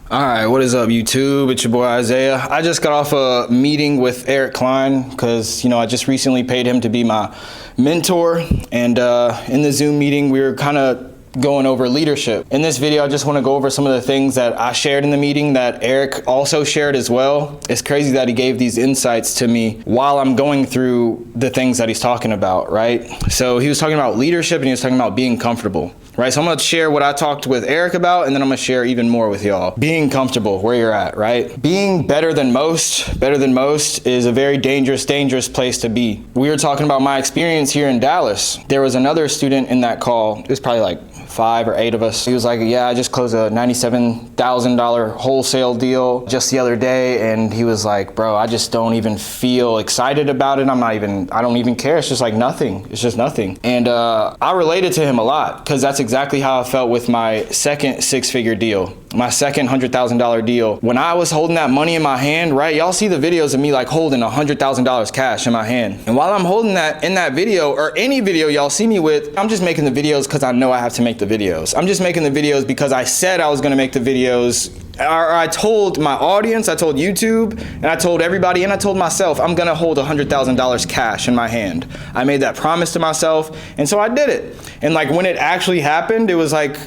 All right, what is up, YouTube? It's your boy Isaiah. I just got off a meeting with Eric Klein because, I just recently paid him to be my mentor. And in the Zoom meeting, we were kind of going over leadership. In this video, I just want to go over some of the things that I shared in the meeting that Eric also shared as well. It's crazy that he gave these insights to me while I'm going through the things that he's talking about, right? So he was talking about leadership and he was talking about being comfortable. Right, so I'm gonna share what I talked with Eric about, and then I'm gonna share even more with y'all. Being comfortable where you're at, right? Being better than most is a very dangerous place to be. We were talking about my experience here in Dallas. There was another student in that call. It was probably like 5 or 8 of us. He was like, yeah, I just closed a $97,000 wholesale deal just the other day. And he was like, bro, I just don't even feel excited about it. I don't even care. It's just like nothing. It's just nothing. And I related to him a lot because that's exactly how I felt with my second 6-figure deal. My second $100,000 deal. When I was holding that money in my hand, right? Y'all see the videos of me like holding $100,000 cash in my hand. And while I'm holding that in that video or any video y'all see me with, I'm just making the videos because I know I have to make the videos. I'm just making the videos because I said I was going to make the videos. Or I told my audience, I told YouTube, and I told everybody, and I told myself, I'm gonna hold $100,000 cash in my hand. I made that promise to myself, and so I did it. And like when it actually happened, it was like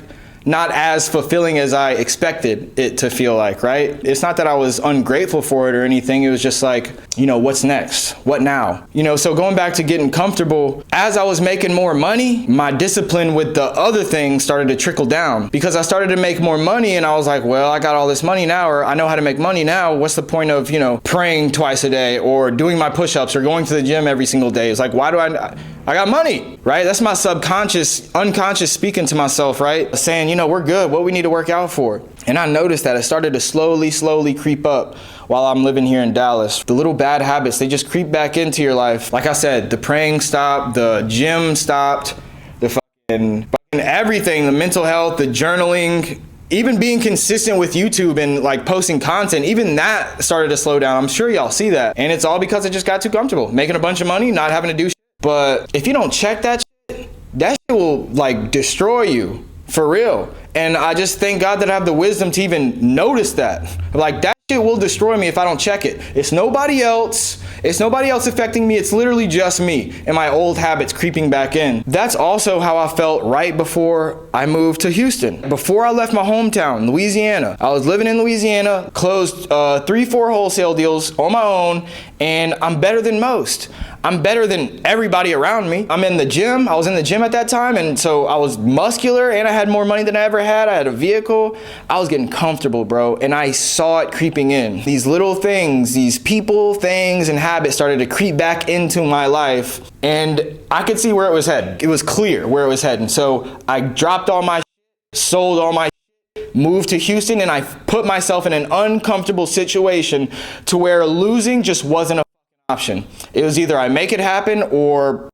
not as fulfilling as I expected it to feel like, right? It's not that I was ungrateful for it or anything. It was just like, what's next? What now? So going back to getting comfortable, as I was making more money, my discipline with the other things started to trickle down because I started to make more money and I was like, well, I got all this money now, or I know how to make money now. What's the point of, praying twice a day or doing my push-ups or going to the gym every single day? It's like, why do I got money, right? That's my unconscious speaking to myself, right? Saying, we're good. What we need to work out for. And I noticed that it started to slowly creep up while I'm living here in Dallas. The little bad habits, they just creep back into your life. Like I said, the praying stopped, the gym stopped, the fucking everything, the mental health, the journaling, even being consistent with YouTube and like posting content, even that started to slow down. I'm sure y'all see that. And it's all because I just got too comfortable, making a bunch of money, not having to do shit. But if you don't check that shit will like destroy you for real. And I just thank God that I have the wisdom to even notice that. Like that shit will destroy me if I don't check it. It's nobody else. It's nobody else affecting me. It's literally just me and my old habits creeping back in. That's also how I felt right before I moved to Houston. Before I left my hometown, Louisiana. I was living in Louisiana, closed 3-4 wholesale deals on my own, and I'm better than most. I'm better than everybody around me. I'm in the gym. I was in the gym at that time, and so I was muscular and I had more money than I ever had. I had a vehicle. I was getting comfortable, bro, and I saw it creeping in. These little things, these people, things, and habits started to creep back into my life, and I could see where it was heading. It was clear where it was heading. So I dropped all my shit, sold all my shit, moved to Houston, and I put myself in an uncomfortable situation to where losing just wasn't a option. It was either I make it happen or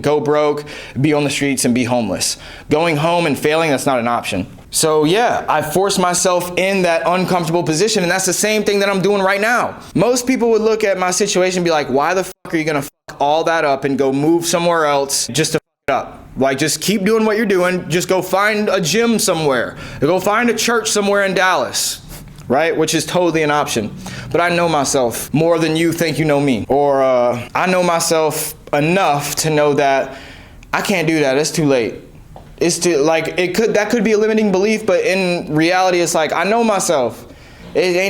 go broke, be on the streets, and be homeless. Going home and failing, that's not an option. So yeah, I forced myself in that uncomfortable position, and that's the same thing that I'm doing right now. Most people would look at my situation and be like, why the fuck are you gonna fuck all that up and go move somewhere else just to fuck it up? Like, just keep doing what you're doing. Just go find a gym somewhere. Go find a church somewhere in Dallas. Right? Which is totally an option. But I know myself more than you think you know me. Or I know myself enough to know that I can't do that. It's too late. It's too, like, that could be a limiting belief, but in reality, it's like, I know myself. I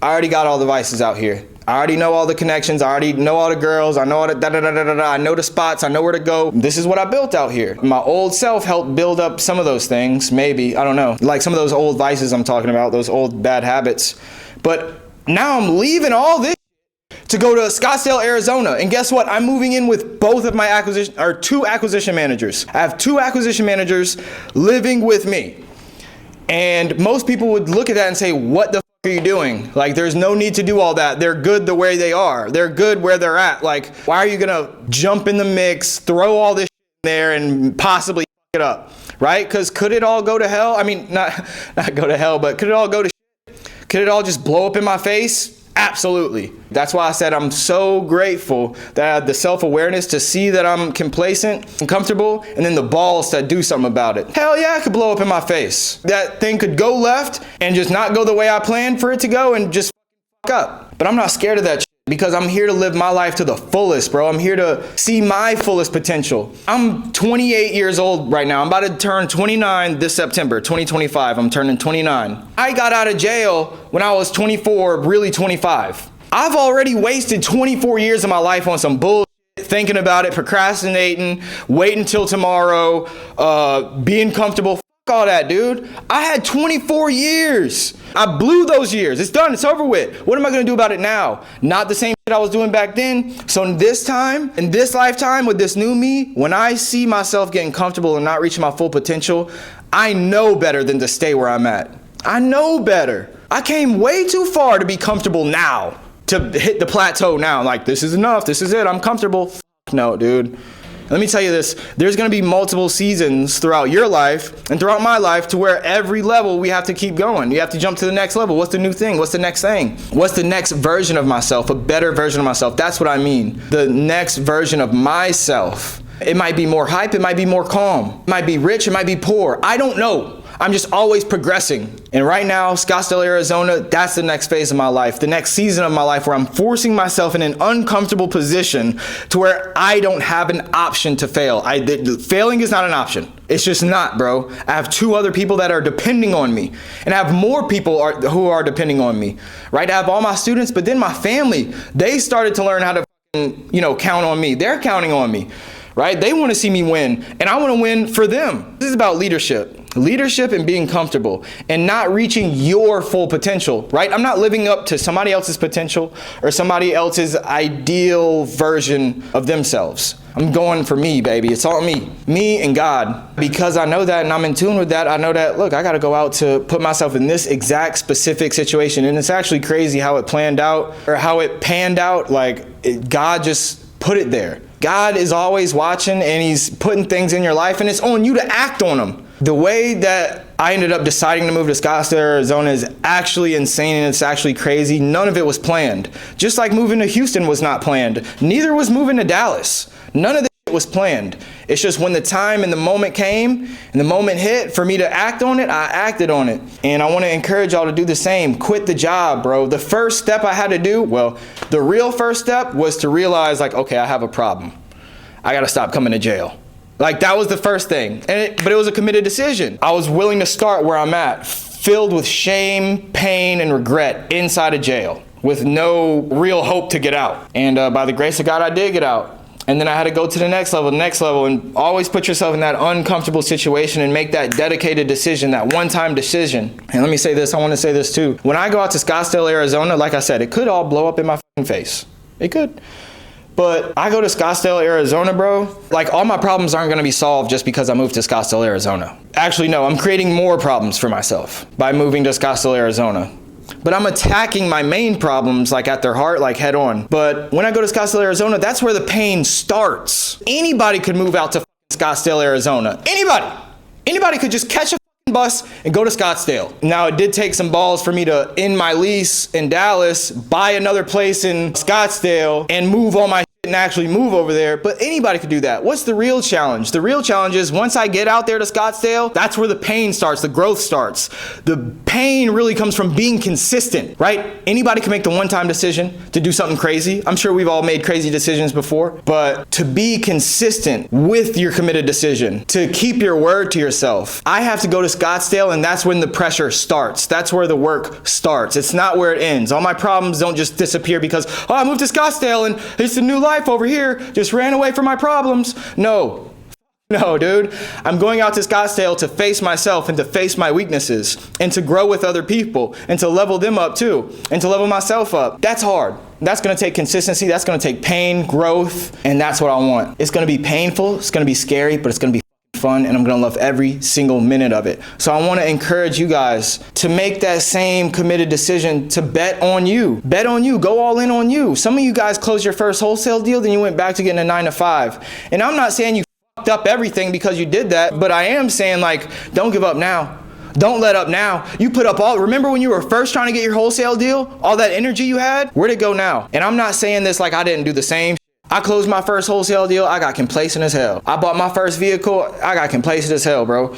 already got all the vices out here. I already know all the connections. I already know all the girls. I know all the I know the spots. I know where to go. This is what I built out here. My old self helped build up some of those things. Maybe, I don't know. Like some of those old vices I'm talking about, those old bad habits. But now I'm leaving all this to go to Scottsdale, Arizona. And guess what? I'm moving in with both of my 2 acquisition managers. I have 2 acquisition managers living with me. And most people would look at that and say, what the are you doing? Like, there's no need to do all that. They're good the way they are. They're good where they're at. Like, why are you gonna jump in the mix, throw all this in there, and possibly it up, right? Because could it all go to hell? I mean, not go to hell, but could it all go to shit? Could it all just blow up in my face? Absolutely. That's why I said I'm so grateful that I had the self-awareness to see that I'm complacent and comfortable, and then the balls to do something about it. Hell yeah, it could blow up in my face. That thing could go left and just not go the way I planned for it to go and just fuck up. But I'm not scared of that shit because I'm here to live my life to the fullest, bro. I'm here to see my fullest potential. I'm 28 years old right now. I'm about to turn 29 this September, 2025. I'm turning 29. I got out of jail when I was 24, really 25. I've already wasted 24 years of my life on some bullshit, thinking about it, procrastinating, waiting till tomorrow, being comfortable. F all that, dude. I had 24 years. I blew those years. It's done. It's over with. What am I going to do about it now? Not the same shit I was doing back then. So in this time, in this lifetime, with this new me, when I see myself getting comfortable and not reaching my full potential, I know better than to stay where I'm at. I know better. I came way too far to be comfortable now, to hit the plateau now. Like, this is enough. This is it. I'm comfortable. No, dude. Let me tell you this, there's going to be multiple seasons throughout your life and throughout my life to where every level we have to keep going. You have to jump to the next level. What's the new thing? What's the next thing? What's the next version of myself? A better version of myself. That's what I mean. The next version of myself. It might be more hype. It might be more calm. It might be rich. It might be poor. I don't know. I'm just always progressing. And right now, Scottsdale, Arizona, that's the next phase of my life, the next season of my life where I'm forcing myself in an uncomfortable position to where I don't have an option to fail. Failing is not an option. It's just not, bro. I have 2 other people that are depending on me, and I have more people who are depending on me, right? I have all my students, but then my family, they started to learn how to, count on me. They're counting on me. Right? They want to see me win, and I want to win for them. This is about leadership. Leadership and being comfortable and not reaching your full potential, right? I'm not living up to somebody else's potential or somebody else's ideal version of themselves. I'm going for me, baby. It's all me and God. Because I know that and I'm in tune with that, I know that, look, I got to go out to put myself in this exact specific situation. And it's actually crazy how it planned out or how it panned out. God just put it there. God is always watching and he's putting things in your life and it's on you to act on them. The way that I ended up deciding to move to Scottsdale, Arizona is actually insane and it's actually crazy. None of it was planned. Just like moving to Houston was not planned. Neither was moving to Dallas. None of this was planned. It's just when the time and the moment came and the moment hit for me to act on it, I acted on it. And I want to encourage y'all to do the same. Quit the job, bro. The first step I had to do, the real first step was to realize okay, I have a problem. I got to stop coming to jail. That was the first thing. But it was a committed decision. I was willing to start where I'm at, filled with shame, pain, and regret inside of jail with no real hope to get out. And by the grace of God, I did get out. And then I had to go to the next level, and always put yourself in that uncomfortable situation and make that dedicated decision, that one-time decision. And let me say this, I want to say this too. When I go out to Scottsdale, Arizona, like I said, it could all blow up in my face. It could. But I go to Scottsdale, Arizona, bro, all my problems aren't going to be solved just because I moved to Scottsdale, Arizona. Actually, no, I'm creating more problems for myself by moving to Scottsdale, Arizona. But I'm attacking my main problems at their heart, head on. But when I go to Scottsdale, Arizona, that's where the pain starts. Anybody could move out to Scottsdale, Arizona. Anybody could just catch a bus and go to Scottsdale. Now, it did take some balls for me to end my lease in Dallas, buy another place in Scottsdale, and move all my and actually move over there, but anybody could do that. What's the real challenge? The real challenge is once I get out there to Scottsdale, that's where the pain starts, the growth starts. The pain really comes from being consistent, right? Anybody can make the one-time decision to do something crazy. I'm sure we've all made crazy decisions before, but to be consistent with your committed decision, to keep your word to yourself. I have to go to Scottsdale, and that's when the pressure starts. That's where the work starts. It's not where it ends. All my problems don't just disappear because, I moved to Scottsdale and it's a new life over here, just ran away from my problems. No, dude. I'm going out to Scottsdale to face myself and to face my weaknesses and to grow with other people and to level them up too and to level myself up. That's hard. That's going to take consistency. That's going to take pain, growth, and that's what I want. It's going to be painful. It's going to be scary, but it's going to be fun, and I'm going to love every single minute of it. So I want to encourage you guys to make that same committed decision to bet on you. Bet on you. Go all in on you. Some of you guys closed your first wholesale deal, then you went back to getting a 9-to-5. And I'm not saying you fucked up everything because you did that, but I am saying don't give up now. Don't let up now. You put up remember when you were first trying to get your wholesale deal? All that energy you had? Where'd it go now? And I'm not saying this like I didn't do the same. I closed my first wholesale deal. I got complacent as hell. I bought my first vehicle. I got complacent as hell, bro.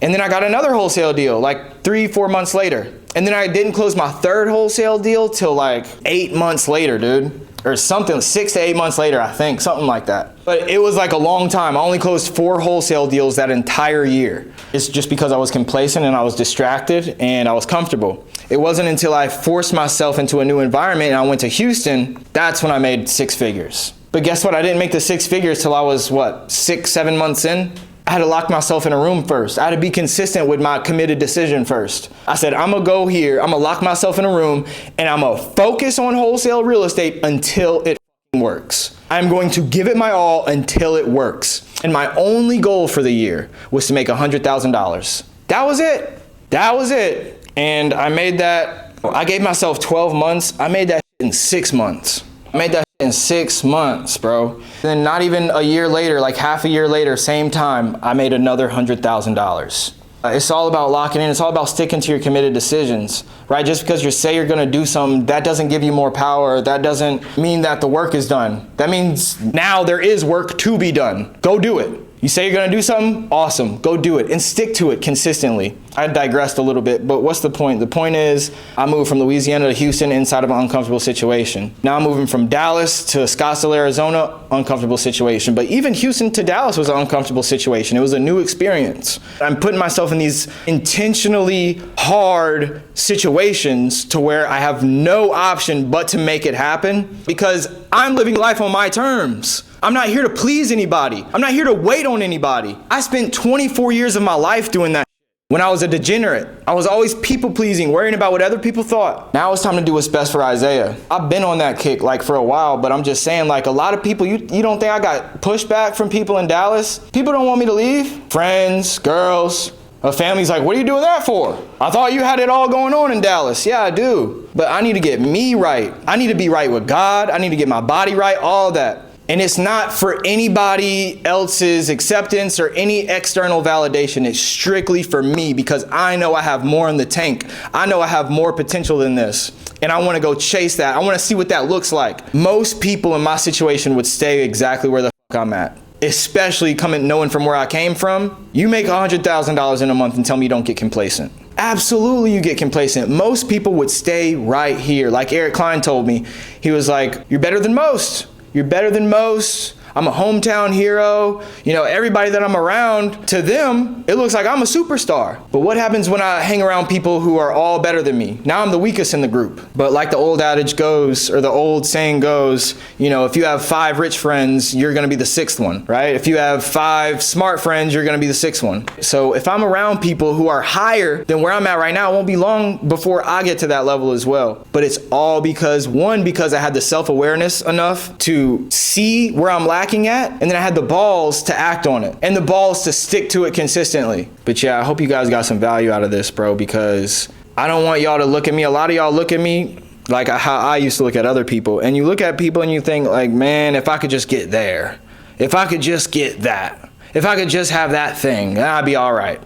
And then I got another wholesale deal like 3-4 months later. And then I didn't close my third wholesale deal till like 8 months later, dude. Or something, 6 to 8 months later, I think, something like that. But it was like a long time. I only closed 4 wholesale deals that entire year. It's just because I was complacent and I was distracted and I was comfortable. It wasn't until I forced myself into a new environment and I went to Houston, that's when I made 6 figures. But guess what? I didn't make the 6 figures till I was, 6-7 months in? I had to lock myself in a room first. I had to be consistent with my committed decision first. I said, I'm gonna go here, I'm gonna lock myself in a room, and I'm gonna focus on wholesale real estate until it works. I'm going to give it my all until it works. And my only goal for the year was to make $100,000. That was it. That was it. And I made that, I gave myself 12 months. I made that in 6 months. I made that in 6 months, bro. Then not even a year later, like half a year later, same time, I made another $100,000. It's all about locking in. It's all about sticking to your committed decisions, right? Just because you say you're going to do something, that doesn't give you more power. That doesn't mean that the work is done. That means now there is work to be done. Go do it. You say you're going to do something? Awesome. Go do it and stick to it consistently. I digressed a little bit, but what's the point? The point is I moved from Louisiana to Houston inside of an uncomfortable situation. Now I'm moving from Dallas to Scottsdale, Arizona, uncomfortable situation. But even Houston to Dallas was an uncomfortable situation. It was a new experience. I'm putting myself in these intentionally hard situations to where I have no option but to make it happen because I'm living life on my terms. I'm not here to please anybody. I'm not here to wait on anybody. I spent 24 years of my life doing that. When I was a degenerate, I was always people pleasing, worrying about what other people thought. Now it's time to do what's best for Isaiah. I've been on that kick like for a while, but I'm just saying like a lot of people, you don't think I got pushback from people in Dallas? People don't want me to leave. Friends, girls, a family's like, what are you doing that for? I thought you had it all going on in Dallas. Yeah, I do. But I need to get me right. I need to be right with God. I need to get my body right, all that. And it's not for anybody else's acceptance or any external validation. It's strictly for me because I know I have more in the tank. I know I have more potential than this. And I want to go chase that. I want to see what that looks like. Most people in my situation would stay exactly where the fuck I'm at. Especially knowing from where I came from. You make $100,000 in a month and tell me you don't get complacent. Absolutely you get complacent. Most people would stay right here. Like Eric Klein told me, he was like, you're better than most. You're better than most. I'm a hometown hero. You know, everybody that I'm around, to them, it looks like I'm a superstar. But what happens when I hang around people who are all better than me? Now I'm the weakest in the group. But like the old adage goes, or the old saying goes, you know, if you have 5 rich friends, you're gonna be the 6th one, right? If you have 5 smart friends, you're gonna be the 6th one. So if I'm around people who are higher than where I'm at right now, it won't be long before I get to that level as well. But it's all because I had the self-awareness enough to see where I'm lacking at, and then I had the balls to act on it and the balls to stick to it consistently. But yeah, I hope you guys got some value out of this, bro, because I don't want y'all to look at me. A lot of y'all look at me like how I used to look at other people, and you look at people and you think like, man, if I could just get there, if I could just get that, if I could just have that thing, then I'd be all right.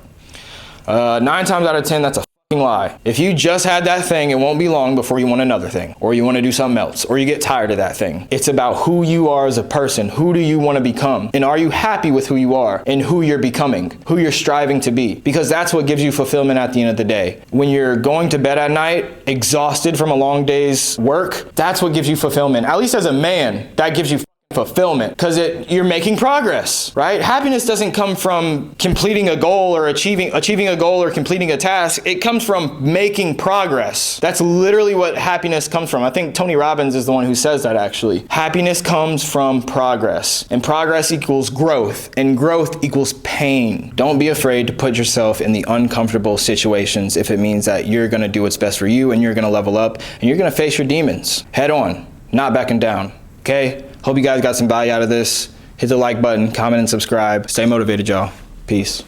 9 times out of 10, that's a lie. If you just had that thing, it won't be long before you want another thing, or you want to do something else, or you get tired of that thing. It's about who you are as a person. Who do you want to become? And are you happy with who you are and who you're becoming, who you're striving to be? Because that's what gives you fulfillment at the end of the day. When you're going to bed at night, exhausted from a long day's work, that's what gives you fulfillment. At least as a man, that gives you fulfillment, because you're making progress, right? Happiness doesn't come from completing a goal or achieving a goal or completing a task. It comes from making progress. That's literally what happiness comes from. I think Tony Robbins is the one who says that, actually. Happiness comes from progress, and progress equals growth, and growth equals pain. Don't be afraid to put yourself in the uncomfortable situations if it means that you're going to do what's best for you, and you're going to level up, and you're going to face your demons head on, not backing down. Okay? Hope you guys got some value out of this. Hit the like button, comment, and subscribe. Stay motivated, y'all. Peace.